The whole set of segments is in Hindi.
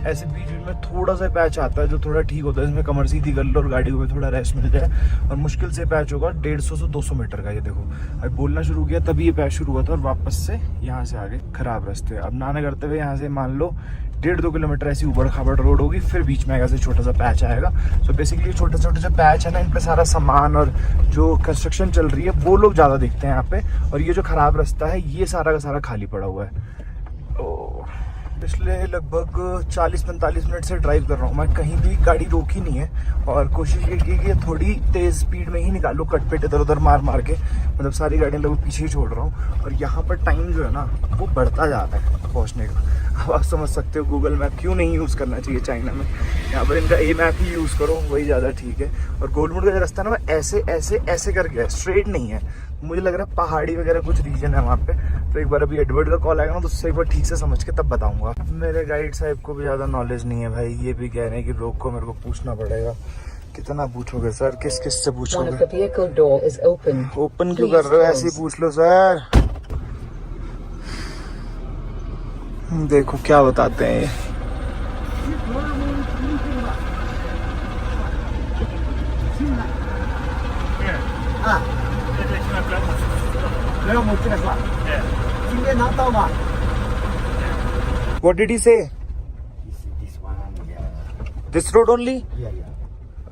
ऐसे बीच में थोड़ा सा पैच आता है जो थोड़ा ठीक होता है, इसमें कमर सीधी कर लो और गाड़ी को भी थोड़ा रेस्ट मिल जाए। और मुश्किल से पैच होगा 150 से 200 मीटर का। ये देखो अब बोलना शुरू किया तभी ये पैच शुरू हुआ था और वापस से यहाँ से आगे खराब रास्ते। अब नाना करते हुए यहाँ से मान लो 1.5-2 किलोमीटर ऐसी उबड़ खाबड़ रोड होगी, फिर बीच में ऐसे छोटा सा पैच आएगा। सो बेसिकली छोटे छोटे जो पैच है ना, इन पे सारा सामान और जो कंस्ट्रक्शन चल रही है वो लोग ज़्यादा देखते हैं यहाँ पे। और ये जो खराब रास्ता है ये सारा का सारा खाली पड़ा हुआ है। पिछले लगभग 40-45 मिनट से ड्राइव कर रहा हूँ मैं, कहीं भी गाड़ी रोकी नहीं है और कोशिश ये की कि थोड़ी तेज़ स्पीड में ही निकालूँ, कटपेट इधर उधर मार मार के, मतलब सारी गाड़ियाँ लगभग पीछे ही छोड़ रहा हूँ। और यहाँ पर टाइम जो है ना वो बढ़ता जा रहा है पहुँचने का। अब आप समझ सकते हो गूगल मैप क्यों नहीं यूज़ करना चाहिए चाइना में। यहाँ पर इनका ए मैप ही यूज़ करो, वही ज़्यादा ठीक है। और गोलमुड़ का जो रास्ता है ना वो ऐसे ऐसे ऐसे करके है, स्ट्रेट नहीं है। मुझे लग रहा है पहाड़ी वगैरह कुछ रीजन है वहाँ पे। तो एक बार अभी एडवर्ड का कॉल आएगा ना तो उससे एक बार ठीक से समझ के तब बताऊंगा। मेरे गाइड साहब को भी ज़्यादा नॉलेज नहीं है भाई, ये भी कह रहे हैं कि लोग को मेरे को पूछना पड़ेगा। कितना पूछोगे सर, किस किस से पूछोगे? ओपन क्यों कर रहे हो, ऐसे ही पूछ लो सर। देखो क्या बताते हैं ये। What did he say? This one, yeah. This road only? Yeah.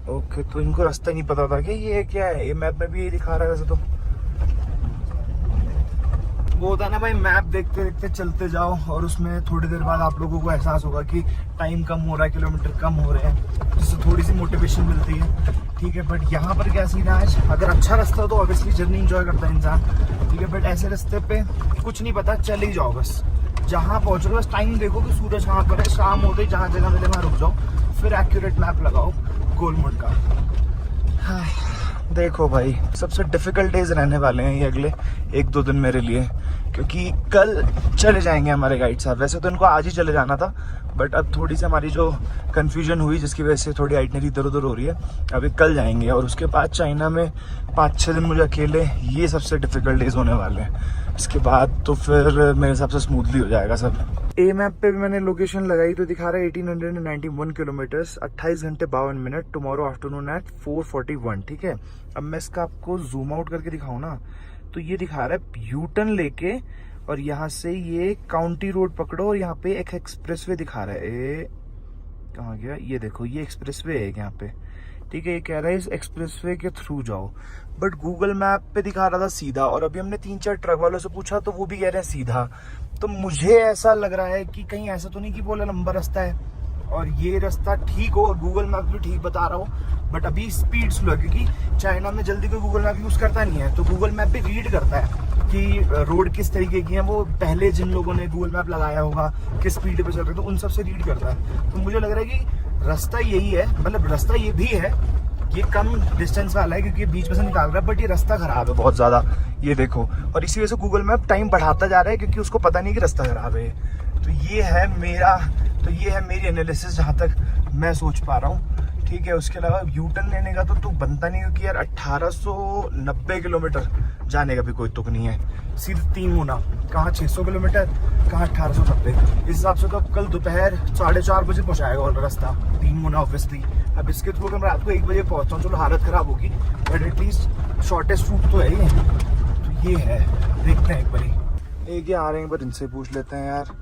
Okay, तो इनको रास्ता नहीं पता था कि ये क्या है। ये मैप में भी ये दिखा रहा है वैसे तो। वो होता है ना भाई, मैप देखते देखते चलते जाओ और उसमें थोड़ी देर बाद आप लोगों को एहसास होगा कि टाइम कम हो रहा है, किलोमीटर कम हो रहे हैं, जिससे थोड़ी सी मोटिवेशन मिलती है। ठीक है, बट यहाँ पर क्या सीन है, आज अगर अच्छा रास्ता हो तो ऑब्वियसली जर्नी एंजॉय करता है इंसान। ठीक है, बट ऐसे रास्ते पे कुछ नहीं पता, चल ही जाओ बस। जहाँ पहुँचोगे बस टाइम देखो कि सूरज कहाँ पर है, शाम होते ही जहाँ जगह मिले वहाँ रुक जाओ, फिर एक्यूरेट मैप लगाओ गोलमुड़ का। देखो भाई, सबसे डिफिकल्ट डेज रहने वाले हैं ये अगले 1-2 दिन मेरे लिए, क्योंकि कल चले जाएंगे हमारे गाइड साहब। वैसे तो इनको आज ही चले जाना था, बट अब थोड़ी सी हमारी जो कन्फ्यूजन हुई जिसकी वजह से थोड़ी आइटनरी इधर उधर हो रही है, अभी कल जाएंगे। और उसके बाद चाइना में 5-6 दिन मुझे अकेले, ये सबसे डिफिकल्ट डेज होने वाले हैं। इसके बाद तो फिर मेरे हिसाब से स्मूथली हो जाएगा सब। ए मैप पे भी मैंने लोकेशन लगाई तो दिखा रहा है 1891 किलोमीटर्स, 28 घंटे 52 मिनट, टुमारो आफ्टरनून एट 4:41। ठीक है, अब मैं इसका आपको जूम आउट करके दिखाऊं ना तो ये दिखा रहा है यू टर्न लेके और यहाँ से ये काउंटी रोड पकड़ो और यहाँ पे एक एक्सप्रेसवे दिखा रहा है। ये कहाँ गया, ये देखो ये एक्सप्रेसवे है यहाँ पे। ठीक है, ये कह रहा है इस एक्सप्रेसवे के थ्रू जाओ, बट गूगल मैप पे दिखा रहा था सीधा। और अभी हमने 3-4 ट्रक वालों से पूछा तो वो भी कह रहे हैं सीधा। तो मुझे ऐसा लग रहा है कि कहीं ऐसा तो नहीं कि बोला लंबा रास्ता है और ये रास्ता ठीक हो और गूगल मैप भी ठीक बता रहा हो, बट अभी स्पीड स्लो है, क्योंकि चाइना में जल्दी कोई गूगल मैप यूज़ करता नहीं है। तो गूगल मैप भी रीड करता है कि रोड किस तरीके की है, वो पहले जिन लोगों ने गूगल मैप लगाया होगा किस स्पीड पे चल रहे, तो उन सब से रीड करता है। तो मुझे लग रहा है कि रास्ता यही है, मतलब रास्ता ये भी है, ये कम डिस्टेंस वाला है क्योंकि बीच में से निकाल रहा है, बट ये रास्ता खराब है बहुत ज़्यादा, ये देखो। और इसी वजह से गूगल मैप टाइम बढ़ाता जा रहा है क्योंकि उसको पता नहीं कि रास्ता खराब है। तो ये है मेरी एनालिसिस जहाँ तक मैं सोच पा रहा हूँ। ठीक है, उसके अलावा यू टर्न लेने का तो बनता नहीं, क्योंकि यार 1890 किलोमीटर जाने का भी कोई तुक नहीं है। सीधे 3 गुना, कहाँ 600 किलोमीटर, कहाँ 1890। इस हिसाब से तो कल दोपहर 4:30 बजे पहुँचाएगा और रास्ता 3 गुना ऑब्वियसली। अब इसके थ्रू मैं रात को 1 बजे पहुँचता हूँ, चलो हालत ख़राब होगी बट एटलीस्ट शॉर्टेस्ट रूट तो है ये। तो ये है, देखते हैं एक बार। एक ये आ रहे हैं, पर इनसे पूछ लेते हैं यार।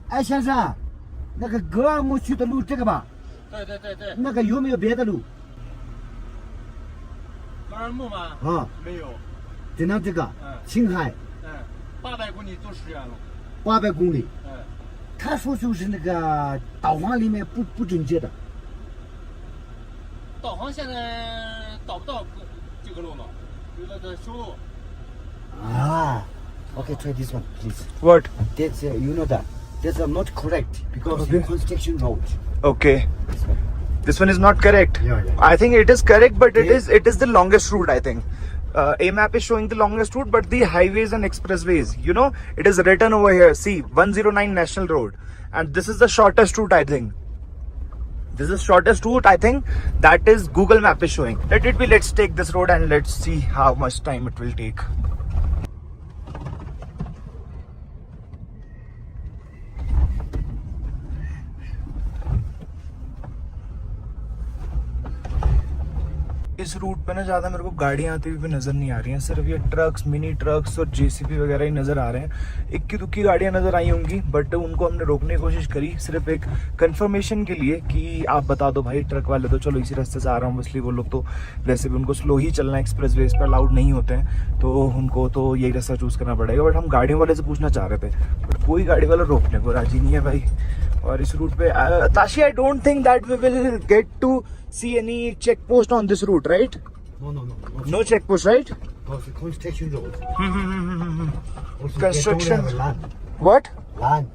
哎，先生，那个格尔木区的路这个吧？对，那个有没有别的路？格尔木吗？啊，没有，只能这个。嗯青海800公里走10元了。 800公里，嗯，他说就是那个导航里面不准确的。导航现在导不到这个路了，有的在修路。啊，Okay, try this one, please. What? That's you know that. That's not correct because Okay. it's construction road. Okay. This one. This one is not correct. Yeah. I think it is correct, but Yeah. it is the longest route, I think. A map is showing the longest route, but the highways and expressways, you know, it is written over here. See, 109 National Road, and this is the shortest route, I think. This is shortest route, I think. That is Google Map is showing. Let's take this road and let's see how much time it will take. इस रूट पे ना ज़्यादा मेरे को गाड़ियाँ आती हुई भी नज़र नहीं आ रही हैं, सिर्फ ये ट्रक्स, मिनी ट्रक्स और जेसीबी वगैरह ही नज़र आ रहे हैं। इक्की दुक्की गाड़ियाँ नज़र आई होंगी, बट उनको हमने रोकने की कोशिश करी सिर्फ एक कंफर्मेशन के लिए कि आप बता दो भाई ट्रक वाले तो चलो इसी रास्ते से आ रहा हूँ, इसलिए वो लोग तो वैसे भी उनको स्लो ही चलना, एक्सप्रेस वेज पर अलाउड नहीं होते हैं, तो उनको तो यही रास्ता चूज़ करना पड़ेगा। बट हम गाड़ियों वाले से पूछना चाह रहे थे, बट कोई गाड़ी वाला रोकने को राजी नहीं है भाई। और इस रूट पे Tashi, I don't think that we will get to see any check post on this route, right? No. No check post, right? Because the construction road. Also, Construction. they don't have land. What? Land.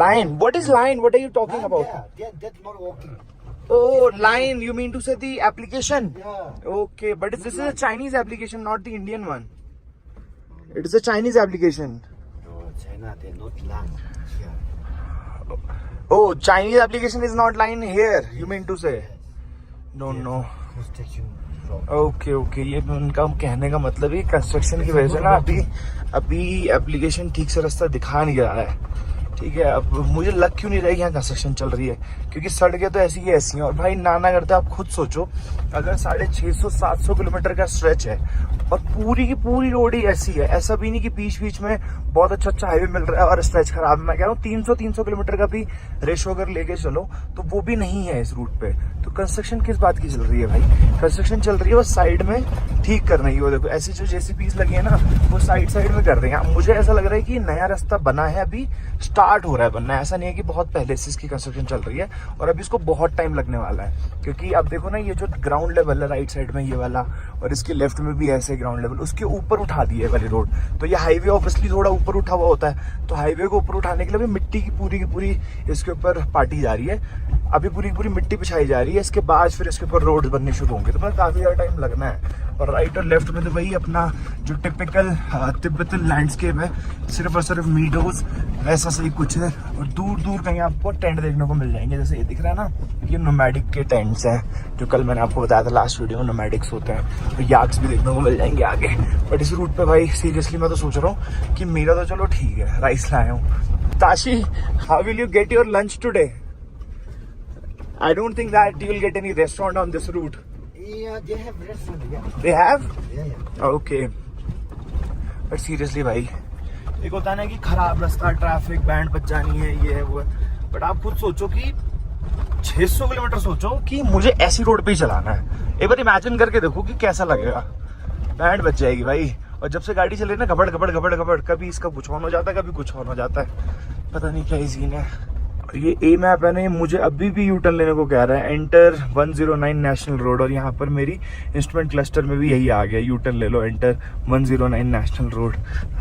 Line. What is line? What are you talking Land, about? yeah, that's not working. Oh, line. You mean to say the application? Yeah. Okay, but this is a Chinese application, not the Indian one. It is a Chinese application. No, China, they're not land. Yeah. Oh, Chinese application is not line here. You mean to say? No. Construction road. Okay, ये उनका कहने का मतलब है कंस्ट्रक्शन की वजह से ना अभी एप्लीकेशन ठीक से रास्ता दिखा नहीं रहा है। ठीक है, अब मुझे लग क्यों नहीं रहा है कि यहाँ कंस्ट्रक्शन चल रही है, क्योंकि सड़कें तो ऐसी ही ऐसी हैं। और भाई नाना करते आप खुद सोचो, अगर 650-700 किलोमीटर का स्ट्रेच है और पूरी की पूरी रोड ही ऐसी है, ऐसा भी नहीं कि बीच बीच में बहुत अच्छा हाईवे मिल रहा है और स्ट्रेच खराब है। मैं कह रहा हूँ 300 किलोमीटर का भी रेशो अगर लेके चलो तो वो भी नहीं है इस रूट पे। तो कंस्ट्रक्शन किस बात की चल रही है भाई? कंस्ट्रक्शन चल रही है वो साइड में ठीक करना ही। वो देखो ऐसी जो जेसीबीज लगी है ना, वो साइड में कर रहे हैं। मुझे ऐसा लग रहा है कि नया रास्ता बना है, अभी स्टार्ट हो रहा है बनना। ऐसा नहीं है कि बहुत पहले से इसकी कंस्ट्रक्शन चल रही है और अभी इसको बहुत टाइम लगने वाला है, क्योंकि अब देखो ना ये जो ग्राउंड लेवल है राइट साइड में ये वाला, और इसके लेफ्ट में भी ऐसे ग्राउंड लेवल, उसके ऊपर उठा दिए वाली रोड। तो ये हाईवे ऑब्वियसली थोड़ा ऊपर उठा हुआ होता है, तो हाईवे को ऊपर उठाने के लिए भी मिट्टी की पूरी इसके ऊपर पाटी जा रही है। अभी पूरी मिट्टी बिछाई जा रही है, इसके बाद फिर इसके ऊपर रोड बनने शुरू होंगे, तो मतलब काफी ज्यादा टाइम लगना है। और राइट और लेफ्ट में तो वही अपना जो टिपिकल तिब्बतन लैंडस्केप है, सिर्फ और सिर्फ मीडोज वैसा सही कुछ है। और दूर कहीं आपको टेंट देखने को मिल जाएंगे, जैसे ये दिख रहा है ना, ये नोमैडिक के टेंट्स हैं, जो कल मैंने आपको बताया था लास्ट वीडियो में, नोमैडिक्स होते हैं। तो याक्स भी देखने को मिल जाएंगे आगे। बट इस रूट पे भाई सीरियसली मैं तो सोच रहा हूँ कि मेरा तो चलो ठीक है, राइस लाया हूँ। Tashi, how will you get your lunch today? I don't think that you will get any restaurant on this route. Yeah, they have restaurant. Yeah. They have? Yeah. Okay. But seriously भाई, एक होता है ना कि खराब रास्ता, ट्रैफिक, बैंड बज जानी है, ये है वो है। बट आप खुद सोचो कि 600 किलोमीटर सोचो कि मुझे ऐसी रोड पे ही चलाना है। एक बार इमेजिन करके देखो कि कैसा लगेगा। बैंड बज जाएगी भाई। और जब से गाड़ी चल रही है ना, घबड़, कभी इसका कुछ ऑन हो जाता है, कभी कुछ ऑन हो जाता है, पता नहीं क्या ही सीन है। ये ए मैप है ना, ये मुझे अभी भी यू टर्न लेने को कह रहा है, एंटर 109 नेशनल रोड। और यहाँ पर मेरी इंस्ट्रूमेंट क्लस्टर में भी यही आ गया, यू टर्न ले लो, एंटर 109 नेशनल रोड।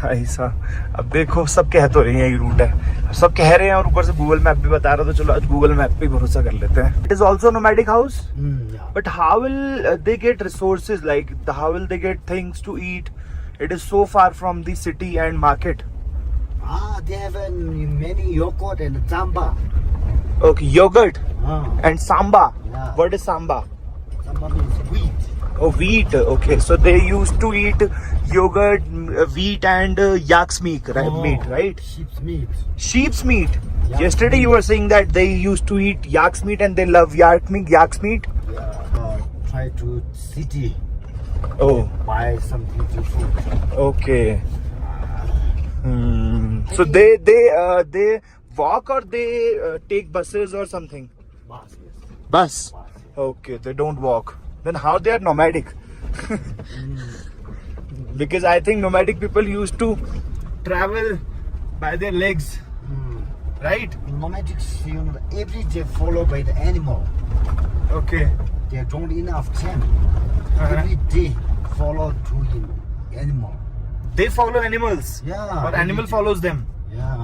ऐसा अब देखो, सब कह तो रहे हैं यही रूट है, सब कह रहे हैं, और ऊपर से गूगल मैप भी बता रहा, तो चलो आज गूगल मैप पे भरोसा कर लेते हैं। It is also nomadic house, but how will they get resources, like how will they get things to eat? It is so far from the city and market. They have many yogurt and samba. Okay, yogurt and samba. Yeah. What is samba? Samba means wheat. Oh, wheat. Okay, so they used to eat yogurt, wheat, and yak's meat, right? Meat, right? Sheep's meat. Sheep's meat. Yak's Yesterday you meat. were saying that they used to eat yak's meat and they love yak's meat. Yeah. Try to city. Oh, Buy some beautiful food. okay. So they walk or they take buses or something? Bus, yes. Bus. Okay, they don't walk. Then how they are nomadic? Because I think nomadic people used to travel by their legs, right? Nomadics, every day followed by the animal. Okay. They don't enough time. Every day follow to animal. They follow animals. Yeah. Or animal follows them. Yeah.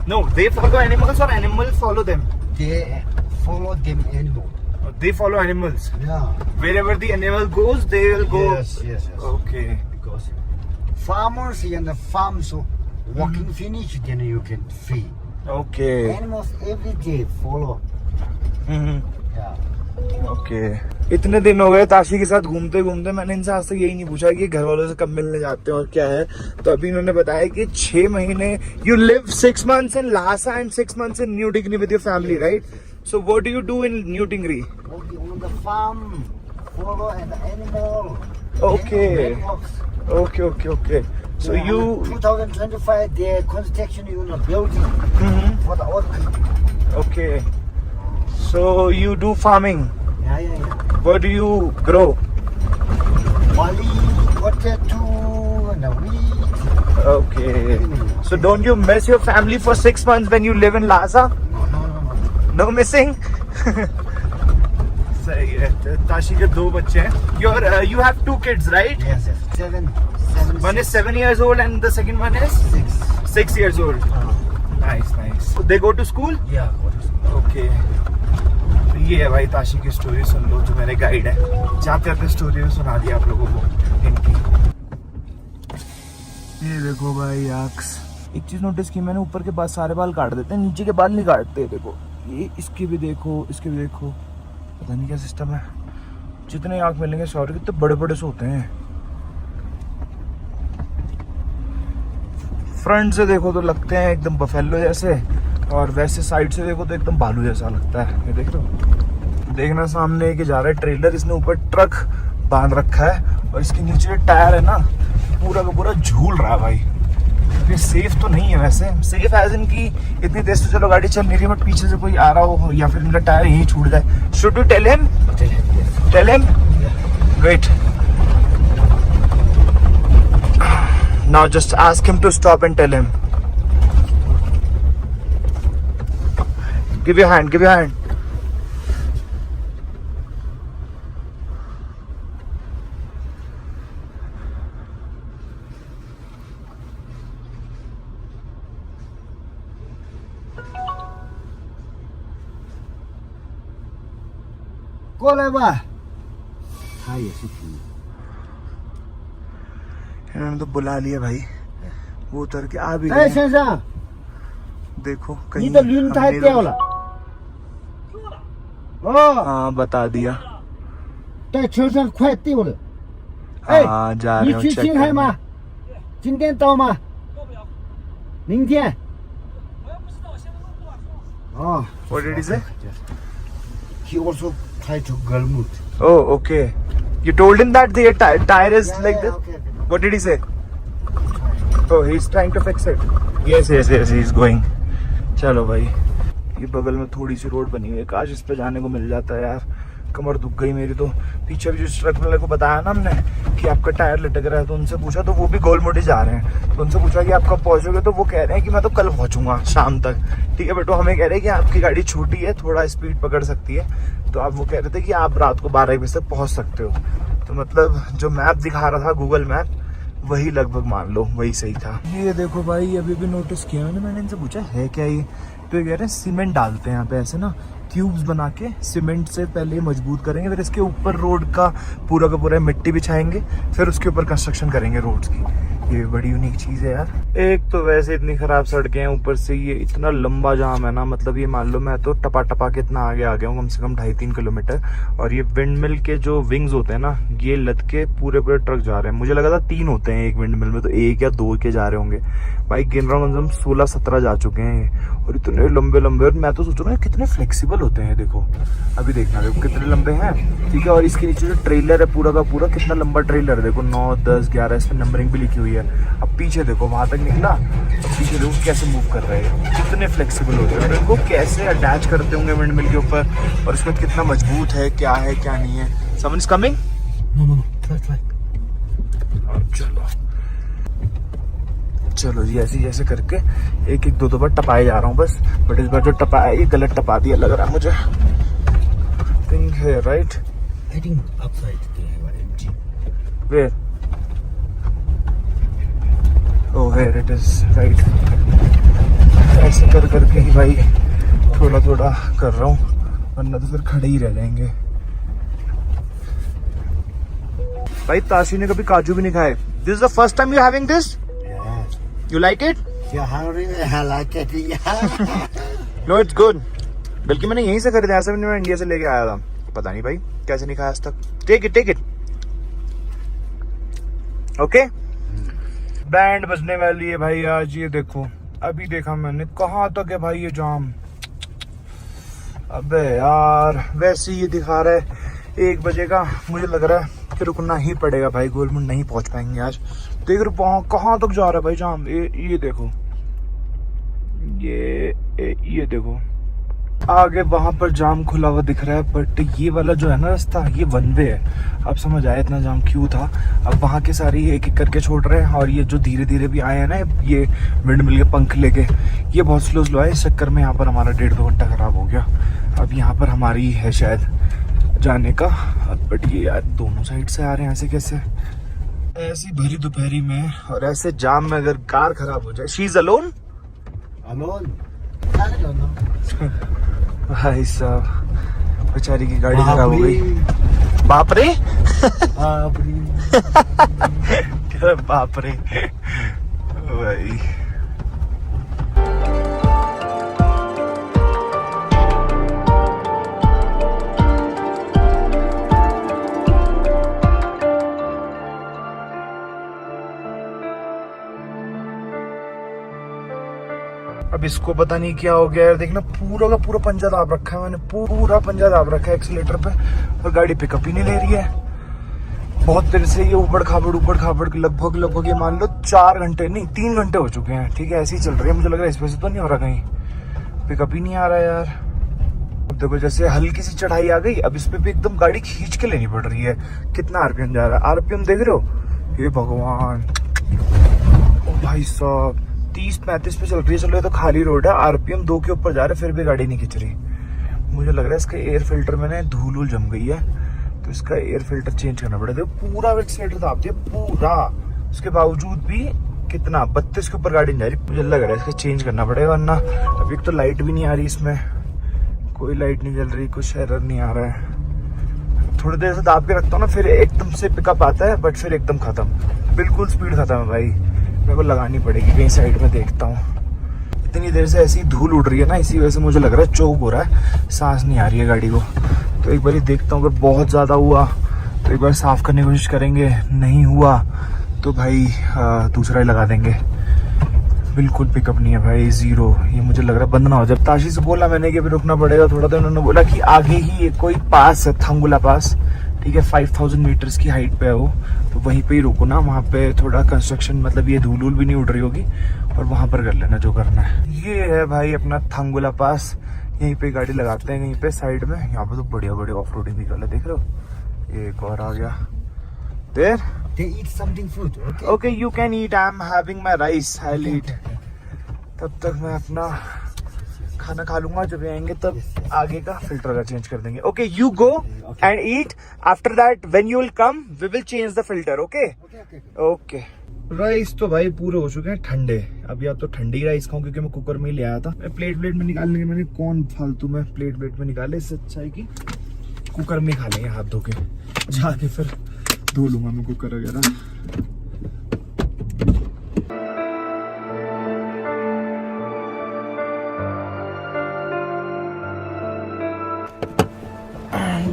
No, they follow animals or animals follow them. They follow them animal. They follow animals. Yeah. Wherever the animal goes, they will go. Yes. Okay. Because farmers in the farm, so working finish, then you can free. Okay. Animals every day follow. Yeah. Okay इतने दिन हो गए ताशी के साथ घूमते घूमते, मैंने इनसे आज तक यही नहीं पूछा कि घर वालों से कब मिलने जाते हैं और क्या है। तो अभी इन्होंने बताया कि 6 महीने, you live 6 months in Lhasa and 6 months in New Tingri with your family, right? So what do you do in New Tingri? Working on the farm, follow and animal. Okay. Networks. Okay. So Yeah, you. 2025 the construction in a building Mhm. for the old country. Okay. So you do farming. Yeah. What do you grow? Barley, potato, and the wheat. Okay. So don't you miss your family for 6 months when you live in Lhasa? No. No missing? सही है। ताशी के 2 बच्चे हैं। You have 2 kids, right? Yes. 7. One is 7 years old and the second one is 6 years old. Nice. So they go to school? Yeah. Okay. तो ये है भाई ताशी की स्टोरी, सुन लो, जो मेरे गाइड है। जाते स्टोरी में सुना दिया आप लोगों को इनकी। ये देखो भाई आक्स। एक चीज नोटिस की मैंने, ऊपर के बाद सारे बाल काट देते हैं, नीचे के बाल नहीं काटते। देखो ये, इसके भी देखो, इसके भी देखो, पता नहीं क्या सिस्टम है। जितने आँख मिलेंगे सॉरी, कितने बड़े बड़े से होते हैं। फ्रंट से देखो तो लगते हैं एकदम बफेलो जैसे, और वैसे साइड से देखो तो एकदम भालू जैसा लगता है। ये देख रहे हो, देखना सामने के जा रहा है ट्रेलर, इसने ऊपर ट्रक बांध रखा है और इसके नीचे टायर है ना, पूरा का पूरा झूल रहा है भाई। ये सेफ तो नहीं है वैसे, सेफ एज इन की इतनी तेज तो चलो गाड़ी चल नहीं रही, बट पीछे से कोई आ रहा हो या फिर मेरा टायर यहीं छूट जाए। Should you tell him? Tell him? Wait, now just ask him to stop and tell him. Give your hand.过来吧。他也是挺。 इन्होंने तो बुला लिया भाई, वो उतर के आ भी 哎， गए। 先生， देखो 你 कहीं 的轮胎 हमने 掉了。哦， हाँ बता दिया। 在车上快掉了。哎， हाँ जा 你 रहे हो 去 check 青海 करने। 吗？今天到吗？明天。哦。 What did he say? He also tried to Galmut. Oh, okay. You told him that the tire is like this? Okay. What did he say? Oh, he's trying to fix it. Yes, he's going. चलो भाई, ये बगल में थोड़ी सी रोड बनी हुई है, काश इस पे जाने को मिल जाता है यार। कमर दुख गई मेरी तो। पीछे भी जो ट्रक वाले को बताया ना हमने कि आपका टायर लटक रहा है, तो उनसे पूछा तो वो भी गोलमोटी जा रहे हैं। तो उनसे पूछा कि आप कब पहुंचोगे, तो वो कह रहे हैं कि मैं तो कल पहुंचूंगा शाम तक। ठीक है बेटो, हमें कह रहे हैं कि आपकी गाड़ी छोटी है, थोड़ा स्पीड पकड़ सकती है, तो आप वो कह रहे थे कि आप रात को 12 बजे तक पहुंच सकते हो। तो मतलब जो मैप दिखा रहा था गूगल मैप, वही लगभग मान लो वही सही था। ये देखो भाई, अभी भी नोटिस किया मैंने इनसे पूछा है क्या ये, तो ये कह रहे हैं सीमेंट डालते हैं यहाँ पे, ऐसे ना क्यूब्स बना के सीमेंट से पहले मजबूत करेंगे, फिर इसके ऊपर रोड का पूरा मिट्टी बिछाएंगे, फिर उसके ऊपर कंस्ट्रक्शन करेंगे रोड्स की। ये बड़ी यूनिक चीज़ है यार। एक तो वैसे इतनी खराब सड़कें हैं, ऊपर से ये इतना लंबा जाम है ना, मतलब ये मान लो मैं तो टपा के इतना आगे आ गया हूँ, कम से कम 2.5-3 किलोमीटर। और ये विंड मिल के जो विंग्स होते हैं ना, ये लद के पूरे ट्रक जा रहे हैं। मुझे लगा था 3 होते हैं एक विंड मिल में, तो 1 या 2 के जा रहे होंगे। भाई गिन रहा हूँ, कम से कम 16-17 जा चुके हैं ये, और इतने लंबे। और मैं तो सोच रहा हूँ कितने फ्लेक्सिबल होते हैं। देखो अभी देखना, देखो कितने लंबे हैं। ठीक है, और इसके नीचे जो ट्रेलर है पूरा का पूरा, कितना लंबा ट्रेलर है, देखो 9, 10, 11, इस पर नंबरिंग भी लिखी हुई है। अब पीछे देखो, वहां तक निकला, अब पीछे देखो कैसे मूव कर रहे हैं, कितने फ्लेक्सिबल होते हैं, और इनको कैसे अटैच करते होंगे विंड मिल के ऊपर, और इसमें कितना मजबूत है, क्या नहीं है। Someone is coming. No. Try. चलो जी, ऐसे जैसे करके एक 2 बार टपाए जा रहा हूँ बस। बट इस बार जो टपाया ये गलत टपा दिया लग रहा है मुझे। थिंक है right. I think upside they have empty. Where? Oh, where it is, right. ऐसे करके ही भाई थोड़ा कर रहा हूँ, वरना तो फिर खड़े ही रह जाएंगे। भाई ताशी ने कभी काजू भी नहीं खाए। This is the first time you having this? Yeah. You like it? You're hungry? I like it. Yeah. No, it's good. बल्कि मैंने यहीं से खरीदा, ऐसा भी नहीं मैं इंडिया से लेके आया था। पता नहीं भाई कैसे नहीं खाया आज तक। Take it. Okay? बैंड बजने वाली है भाई आज। ये देखो, अभी देखा मैंने कहाँ तक है भाई ये जाम। अबे यार, वैसे ये दिखा रहा है 1 बजे का मुझे लग रहा है कि रुकना ही पड़ेगा भाई, गोलमुंड नहीं पहुंच पाएंगे आज। देख रहे हो कहाँ तक जा रहा है भाई जाम। ये देखो, ये देखो आगे वहां पर जाम खुला हुआ दिख रहा है, बट ये वाला जो है ना रास्ता, ये वन वे है। अब समझ आया इतना जाम क्यों था। अब वहां के सारे एक एक करके छोड़ रहे हैं, और ये जो धीरे धीरे भी आए हैं ना, ये विंड मिल के पंख लेके, ये बहुत स्लो आए। इस चक्कर में यहाँ पर हमारा 1.5-2 घंटा खराब हो गया। अब यहाँ पर हमारी है शायद जाने का, बट ये यार दोनों साइड से आ रहे हैं, ऐसे कैसे, ऐसी भरी दोपहरी में और ऐसे जाम में अगर कार खराब हो जाए। शी इज अलोन भाई साहब, बेचारी की गाड़ी खराब हो गई। बाप रे क्या बाप रे भाई। अब इसको पता नहीं क्या हो गया यार, देखना पूरा का पूरा पंजा दाब रखा है मैंने, पूरा पंजा दाब रखा है एक्सीलेटर पे, और गाड़ी पिकअप ही नहीं ले रही है। बहुत देर से ये ऊबड़ खाबड़ लगभग ये मान लो 4 घंटे नहीं 3 घंटे हो चुके हैं, ठीक है, ऐसे ही चल रही है। मुझे लग रहा है इस वजह से तो नहीं हो रहा, कहीं पिकअप ही नहीं आ रहा यार। अब देखो जैसे हल्की सी चढ़ाई आ गई, अब इस पे भी एकदम गाड़ी खींच के लेनी पड़ रही है। कितना आरपीएम जा रहा है, आरपीएम देख रहे हो, हे भगवान, ओ भाई साहब 30-35 पे चल रही है। चलो ये तो खाली रोड है, आरपीएम 2 के ऊपर जा रहा है, फिर भी गाड़ी नहीं खिंच रही। मुझे लग रहा है इसका एयर फिल्टर में ना धूल जम गई है, तो इसका एयर फिल्टर चेंज करना पड़ेगा। पूरा एक्सीलेटर दाब दिया पूरा, उसके बावजूद भी कितना 32 के ऊपर गाड़ी नहीं जा रही। मुझे लग रहा है इसका चेंज करना पड़ेगा, वरना अभी तो लाइट भी नहीं आ रही, इसमें कोई लाइट नहीं जल रही, कुछ एरर नहीं आ रहा है। थोड़ी देर से दाब के रखता हूँ ना, फिर एकदम से पिकअप आता है, बट फिर एकदम खत्म, बिल्कुल स्पीड खत्म है भाई। मेरे को लगानी पड़ेगी कहीं साइड में, देखता हूँ। इतनी देर से ऐसी धूल उड़ रही है ना, इसी वजह से मुझे लग रहा है चौक हो रहा है, सांस नहीं आ रही है गाड़ी को। तो एक बार ही देखता हूँ, अगर बहुत ज़्यादा हुआ तो एक बार साफ़ करने की कोशिश करेंगे, नहीं हुआ तो भाई दूसरा ही लगा देंगे। बिल्कुल पिकअप नहीं है भाई, ज़ीरो। ये मुझे लग रहा है बंद ना हो जाए। ताशी से बोला मैंने कि अभी रुकना पड़ेगा थोड़ा, तो उन्होंने बोला कि आगे ही एक कोई पास है, थंगुला पास, ठीक है, 5000 मीटर्स की हाइट पे है वो, तो वहीं पे ही रुको ना, वहाँ पे थोड़ा कंस्ट्रक्शन, मतलब ये धूल भी नहीं उड़ रही होगी, और वहाँ पर कर लेना जो करना है। ये है भाई अपना थंगुला पास, यहीं पे गाड़ी लगाते हैं, यहीं पे साइड में। यहाँ पे तो बढ़िया ऑफ रोडिंग व्हीकल है, देख रहे हो। एक और आ गया देर। They eat something food, okay? Okay, you can eat. I'm having my rice. I'll eat. तब तक मैं अपना खाना खा लूंगा, जब आएंगे तब आगे का फिल्टर का चेंज कर देंगे। Okay, you go and eat. After that, when you will come, we will change the filter. Okay? Okay. Rice तो भाई पूरे हो चुके हैं ठंडे। अब या तो ठंडी राइस खाऊं, क्योंकि मैं कुकर में ही ले आया था। मैं प्लेट में निकालने के, मैंने कौन फालतू में प्लेट में निकाले, इससे अच्छा है कि कुकर में खा लेंगे हाथ धो के, जाके फिर धो लूंगा मैं कुकर वगैरह।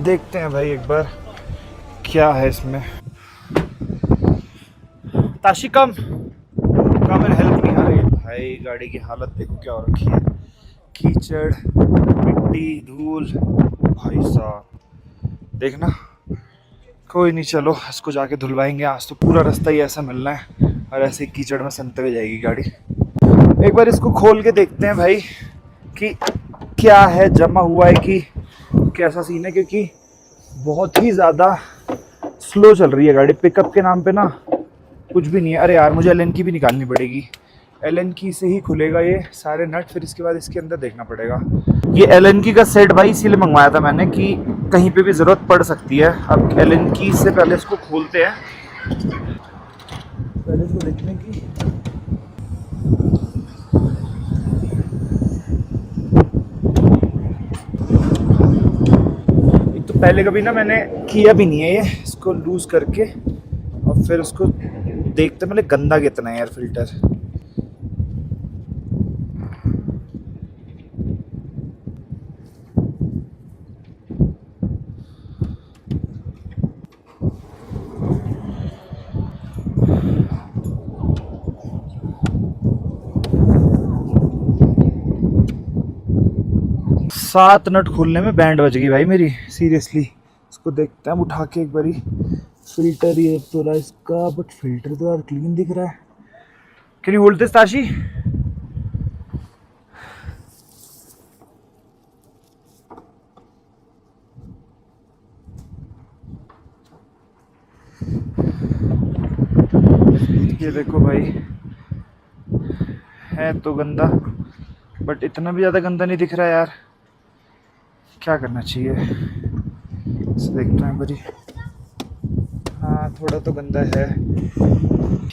देखते हैं भाई एक बार क्या है इसमें। ताशी कम एंड हेल्प नहीं आ रही भाई। गाड़ी की हालत देखो क्या हो रखी है, कीचड़, मिट्टी, धूल, भाई साहब देखना। कोई नहीं, चलो इसको जाके धुलवाएंगे। आज तो पूरा रास्ता ही ऐसा मिलना है, और ऐसे कीचड़ में सनते हुए जाएगी गाड़ी। एक बार इसको खोल के देखते हैं भाई कि क्या है, जमा हुआ है कि कैसा सीन है, क्योंकि बहुत ही ज़्यादा स्लो चल रही है गाड़ी। पिकअप के नाम पे ना कुछ भी नहीं है। अरे यार, मुझे एलन की भी निकालनी पड़ेगी, एलन की से ही खुलेगा ये सारे नट, फिर इसके बाद इसके अंदर देखना पड़ेगा। ये एलन की का सेट भाई इसीलिए मंगवाया था मैंने कि कहीं पे भी ज़रूरत पड़ सकती है। अब एलन की से पहले इसको खोलते हैं, पहले इसको देखने की। एक तो पहले कभी ना मैंने किया भी नहीं है ये, इसको लूज करके और फिर उसको देखते पहले गंदा कितना है यार फिल्टर। सात नट खोलने में बैंड बज गई भाई मेरी, सीरियसली इसको देखते हैं उठा के एक बारी। फिल्टर ये तो रहा इसका, बट फिल्टर तो यार क्लीन दिख रहा है। Can you hold this Tashi? ये देखो भाई, है तो गंदा, बट इतना भी ज़्यादा गंदा नहीं दिख रहा है यार। क्या करना चाहिए, इसे देखते हैं बड़ी। हाँ थोड़ा तो गंदा है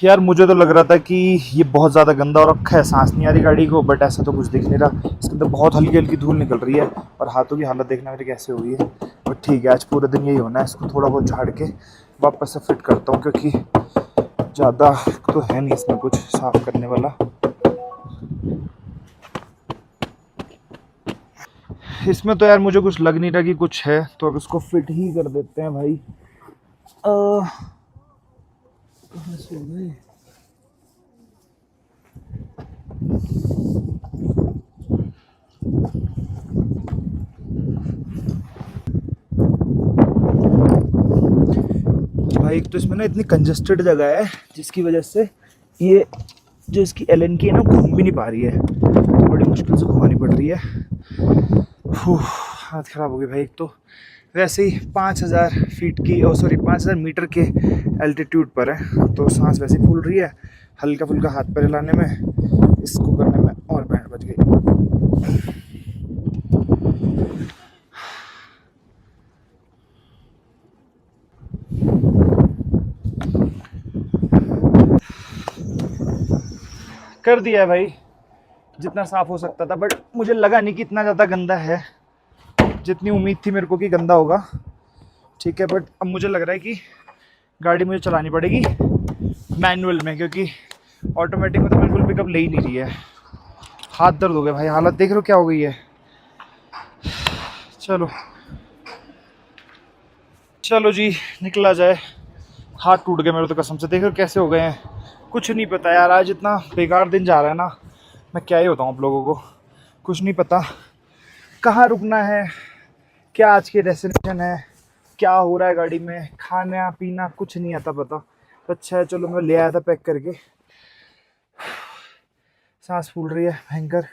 यार। मुझे तो लग रहा था कि ये बहुत ज़्यादा गंदा और रखा है, सांस नहीं आ रही गाड़ी को, बट ऐसा तो कुछ दिख नहीं रहा। इसके अंदर बहुत हल्की हल्की धूल निकल रही है और हाथों की हालत देखना मेरी कैसे हुई है। बट ठीक है, आज पूरे दिन यही होना है। इसको थोड़ा बहुत झाड़ के वापस से फिट करता हूँ, क्योंकि ज़्यादा तो है नहीं इसमें कुछ साफ करने वाला। इसमें तो यार मुझे कुछ लग नहीं रहा कि कुछ है, तो अब इसको फिट ही कर देते हैं भाई। कहाँ से हो गए? भाई एक तो इसमें ना इतनी कंजेस्टेड जगह है, जिसकी वजह से ये जो इसकी एलन की है ना, घूम भी नहीं पा रही है, बड़ी मुश्किल से घुमानी पड़ रही है। हाथ ख़राब हो गए भाई। एक तो वैसे ही 5000 फीट की 5000 मीटर के एल्टीट्यूड पर है, तो सांस वैसे ही फूल रही है। हल्का फुल्का हाथ पैर हिलाने में, इसको करने में और बैंड बज गई। कर दिया है भाई जितना साफ हो सकता था, बट मुझे लगा नहीं कि इतना ज़्यादा गंदा है, जितनी उम्मीद थी मेरे को कि गंदा होगा। ठीक है, बट अब मुझे लग रहा है कि गाड़ी मुझे चलानी पड़ेगी मैनुअल में, क्योंकि ऑटोमेटिक में तो बिल्कुल पिकअप ले ही नहीं रही है। हाथ दर्द हो गया भाई, हालत देख रहे हो क्या हो गई है। चलो चलो जी, निकला जाए। हाथ टूट गए मेरे तो कसम से, देख रहे हो कैसे हो गए हैं। कुछ नहीं पता यार, आज इतना बेकार दिन जा रहा है ना, मैं क्या ही बताऊँ आप लोगों को। कुछ नहीं पता कहाँ रुकना है, क्या आज की डेस्टिनेशन है, क्या हो रहा है गाड़ी में, खाना पीना कुछ नहीं आता पता। अच्छा है चलो मैं ले आया था पैक करके। सांस फूल रही है भयंकर।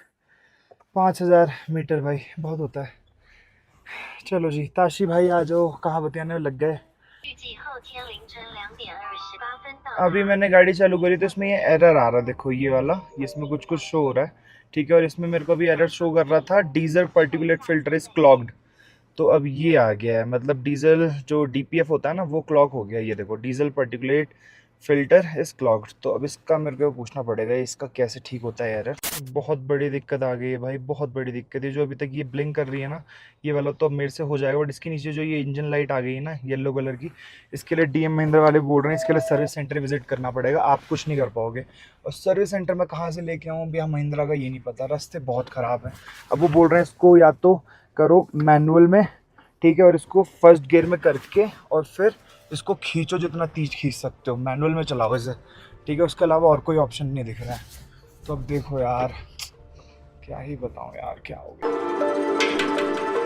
5000 मीटर भाई बहुत होता है। चलो जी, ताशी भाई आ जाओ, कहाँ बतियाने में लग गए। अभी मैंने गाड़ी चालू करी तो इसमें ये एरर आ रहा है, देखो ये वाला, इसमें कुछ कुछ शो हो रहा है। ठीक है, और इसमें मेरे को अभी एरर शो कर रहा था, diesel particulate filter is clogged. तो अब ये आ गया है, मतलब डीजल जो डीपीएफ होता है ना, वो क्लॉग हो गया। ये देखो, diesel particulate filter is clogged. तो अब इसका मेरे को पूछना पड़ेगा इसका कैसे ठीक होता है एरर। बहुत बड़ी दिक्कत आ गई है भाई, बहुत बड़ी दिक्कत है। जो अभी तक ये ब्लिंक कर रही है ना, ये वाला तो अब मेरे से हो जाएगा, बट इसके नीचे जो ये इंजन लाइट आ गई है ना येलो कलर की, इसके लिए डीएम महिंद्रा वाले बोल रहे हैं इसके लिए सर्विस सेंटर विजिट करना पड़ेगा, आप कुछ नहीं कर पाओगे। और सर्विस सेंटर में कहाँ से लेके आऊँ भैया महिंद्रा का, ये नहीं पता, रास्ते बहुत ख़राब है। अब वो बोल रहे हैं इसको या तो करो मैनुअल में, ठीक है, और इसको फर्स्ट गियर में करके और फिर इसको खींचो, जितना तेज खींच सकते हो मैनुअल में चलाओ इसे, ठीक है। उसके अलावा और कोई ऑप्शन नहीं दिख रहा है। तो अब देखो यार, क्या ही बताऊं यार क्या हो गया।